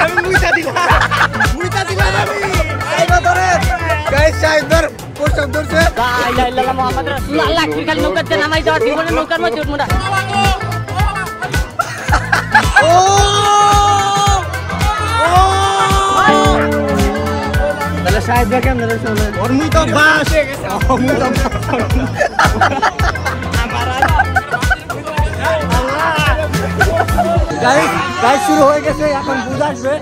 আমি মুইতা দিলাম আমি আইবা ধরে গাইস সাইবার পোস্ট ধরছে লা ইলাহা ইল্লাল্লাহ মুহাম্মদ রাসূলুল্লাহ কি খালি নৌকাতে নামাই দাও জীবনে নৌকার মধ্যে উঠমু না ও তাহলে সাইবার কেমন রে শুনে ওর মুই তো বাস মুই তো গাইস শুরু হয়ে গেছে এখন বুঝ আসবে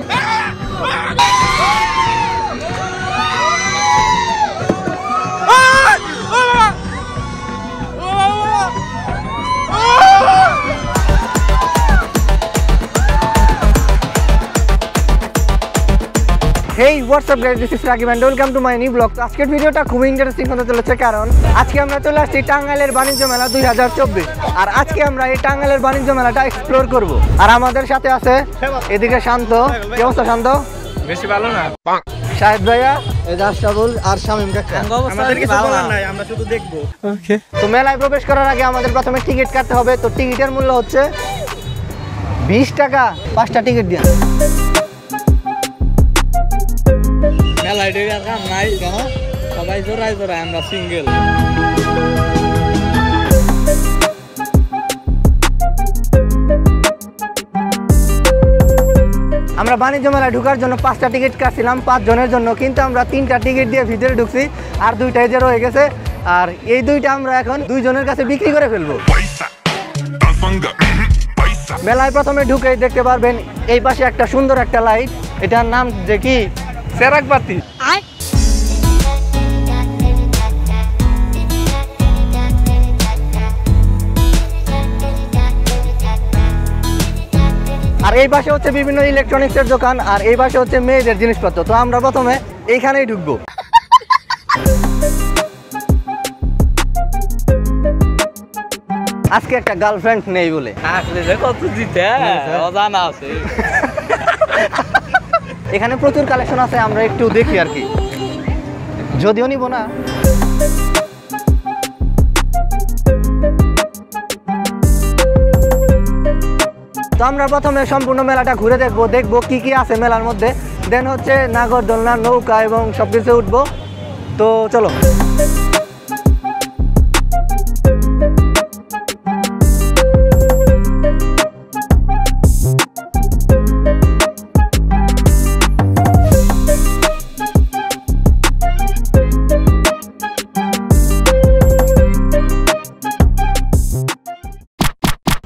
Hey, what's up guys, this is Ragib and welcome to my new vlog. আজকের ভিডিওটা খুবই ইন্টারেস্টিং হতে চলেছে কারণ আজকে আমরা চলে আসছি টাঙ্গাইলের বাণিজ্য মেলা 2024 আর আজকে আমরা এই টাঙ্গাইলের বাণিজ্য মেলাটা এক্সপ্লোর করব আর আমাদের সাথে আছে এদিকে শান্ত কি অবস্থা শান্ত বেশি ভালো না শাহিদ ভাইয়া এজাজ শাবুল আর শামিম কাকা আমাদের কিছু বলার নাই আমরা শুধু দেখব ওকে তো মেলায় প্রবেশ করার আগে আমাদের প্রথমে টিকিট কাটতে হবে তো টিকিটের মূল্য হচ্ছে 20 টাকা 5টা টিকিট দিয়ে মেলায় ঢোকার কাম নাই কেন সবাই জোড়ায় জোড়ায় আমরা সিঙ্গেল আমরা বাণিজ্য মেলায় ঢোকার জন্য 5টা টিকিট কাটছিলাম 5 জনের জন্য কিন্তু আমরা 3টা টিকিট দিয়ে ভিতরে ঢুকছি আর 2টা যে রয়ে গেছে আর এই 2টা আমরা এখন 2 জনের কাছে বিক্রি করে ফেলবো মেলায় প্রথমে ঢুকেই দেখতে পারবেন এই পাশে একটা সুন্দর একটা লাইট এটার নাম যে কি সেরাক বাতি আর এই পাশে হচ্ছে বিভিন্ন ইলেকট্রনিক্সের দোকান আর এই পাশে হচ্ছে মেয়েদের জিনিসপত্র তো আমরা প্রথমে এইখানেই ঢুকবো আজকে একটা গার্লফ্রেন্ড নেই বলে আসলে যে কত দিতে অজানা আছে এখানে প্রচুর কালেকশন আছে আমরা একটু দেখি আর কি যদিও নিব না তো আমরা প্রথমে সম্পূর্ণ মেলাটা ঘুরে দেখবো কি কি আছে মেলার মধ্যে দেন হচ্ছে নাগরদোলনা নৌকা এবং সবকিছু উঠবো তো চলো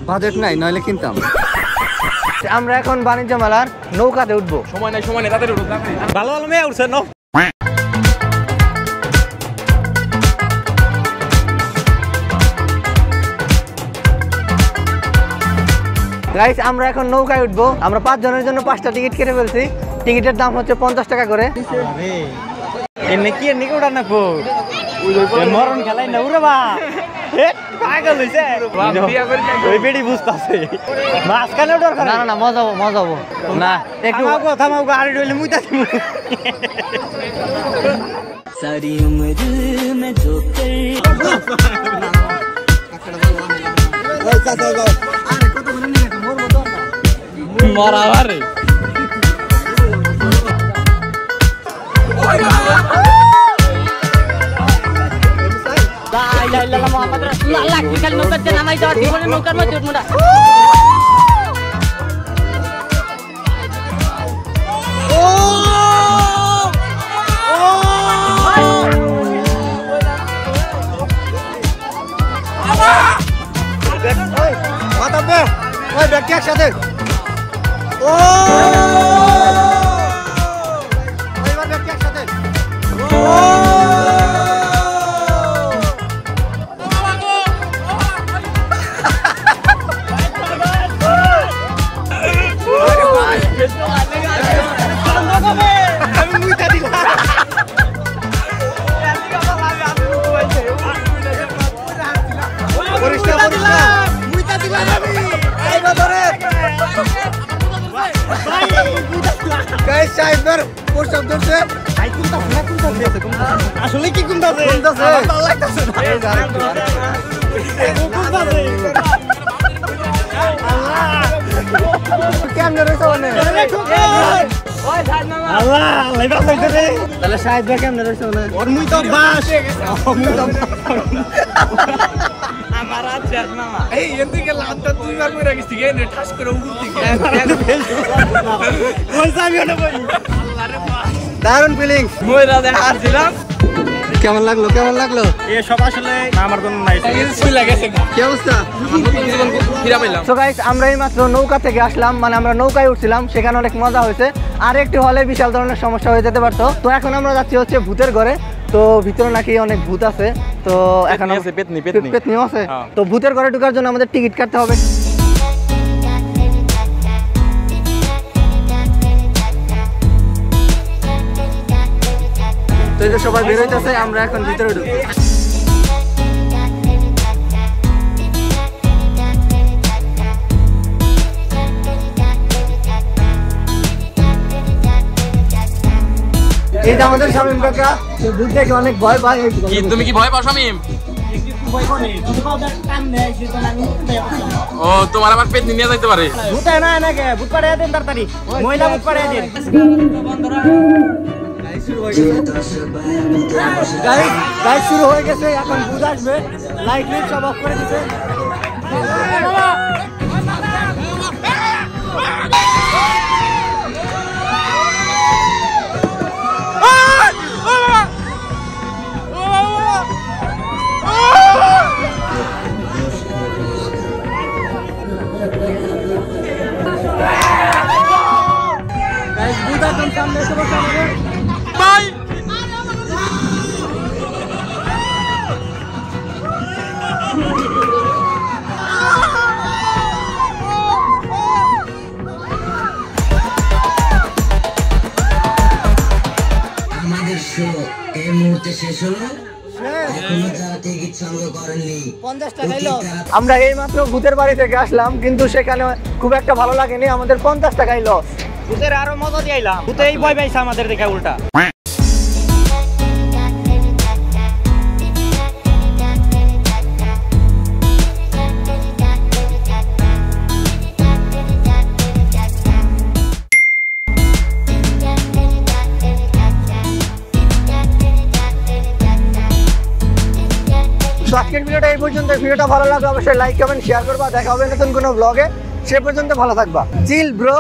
বাজেট নাই নইলে কিনতাম আমরা এখন বাণিজ্য মেলার নৌকাতে উঠবো সময় নাই তাড়াতাড়ি উঠো ভালো ভালো মেয়ে উঠছে না গাইস আমরা এখন নৌকায় উঠবো আমরা 5 জনের জন্য 5টা টিকিট কেটে ফেলছি টিকিটের দাম হচ্ছে 50 টাকা করে এনে কি এনে ওটা না কো মরণ খেলাই না উরে বা পাগল হইছে ওই বেডি বুঝতাছে মাছ কানে দরকার না না মজা হবে না একটু থামাও গাড়ি ডইলে মুইতা দিমু सारी उम्र में जो कर মরাবারে লা ইলাহা ইল্লাল্লাহ মুহাম্মদ রাসূলুল্লাহ কি খালি নৌকাতে নামাই দাও জীবনে নৌকার মধ্যে উঠমু না ওই ব্যাগটি একসাথে ও এবার ব্যাগটি একসাথে আমি মুইতা দিলাম মুইতা দিলাম আমি আইবা ধরে গাইস সাইবার পোস্ট ধরছে আই কোনটা আসলে কি কোনটা ভালো লাগতেছে না কেমনে রয়েছে ওনে আল্লাহ লাইবা কইতে রে তাহলে শাহিদ ভাই কেমনে রয়েছে ওনে ওর মুই তো বাস আমার আছে মামা এই এদিকে লাভটা দুইবার করে রাখিস ঠিক আছে ঠাস করে উপর থেকে কোন সামিও না ভাই দারুণ ফিলিংস মই রাতে হারছিলাম কেমন লাগলো এ সব আসলে আমার জন্য নাই সুই লাগেছে কি অবস্থা নতুন জীবন ফিরা পেলাম সো গাইস আমরা এই মাত্র নৌকা থেকে আসলাম মানে আমরা নৌকায় উঠছিলাম সেখানে অনেক মজা হয়েছে আর একটু হলে বিশাল ধরনের সমস্যা হয়ে যেতে পারতো তো এখন আমরা যাচ্ছি হচ্ছে ভূতের ঘরে তো ভিতরে নাকি অনেক ভূত আছে তো এখন আছে, পেতনি পেতনিও আছে হ্যাঁ। তো ভূতের ঘরে ঢোকার জন্য আমাদের টিকিট কাটতে হবে তো এই যে সবাই বের হইতেছে আমরা এখন ভিতরে ঢুকবো এইটা আমাদের শামীম কাকা ভূত দেখে অনেক ভয় পায় কি তুমি কি ভয় পাও শামিম ও তোমার আবার পেট নিয়ে যাইতে পারে ভূত না নাকি ভূত পাড়ায় দেন তাড়াতাড়ি মহিলা ভূত পাড়ায় দেন গাইস শুরু হয়ে গেছে এখন ভূত আসবে লাইট সব অফ করে দিছে গাইস ভূত এখন সামনে এসে বসে আমাদের আমাদের শো এই মুহূর্তে শেষ হলো এখনো যারা টিকিট সংগ্রহ করেননি 50 টাকা এলো আমরা এই মাত্র ভূতের বাড়ি থেকে আসলাম কিন্তু সেখানে খুব একটা ভালো লাগেনি আমাদের 50 টাকাই লস ভূতের আরো মজা দিয়াইলাম ভূতে এই ভয় পাইছে আমাদের দেখে উল্টা আজকের ভিডিওটা এই পর্যন্ত ভিডিওটা ভালো লাগলে অবশ্যই লাইক কমেন্ট শেয়ার করবা দেখা হবে নতুন কোনো ব্লগে সে পর্যন্ত ভালো থাকবা চিল ব্রো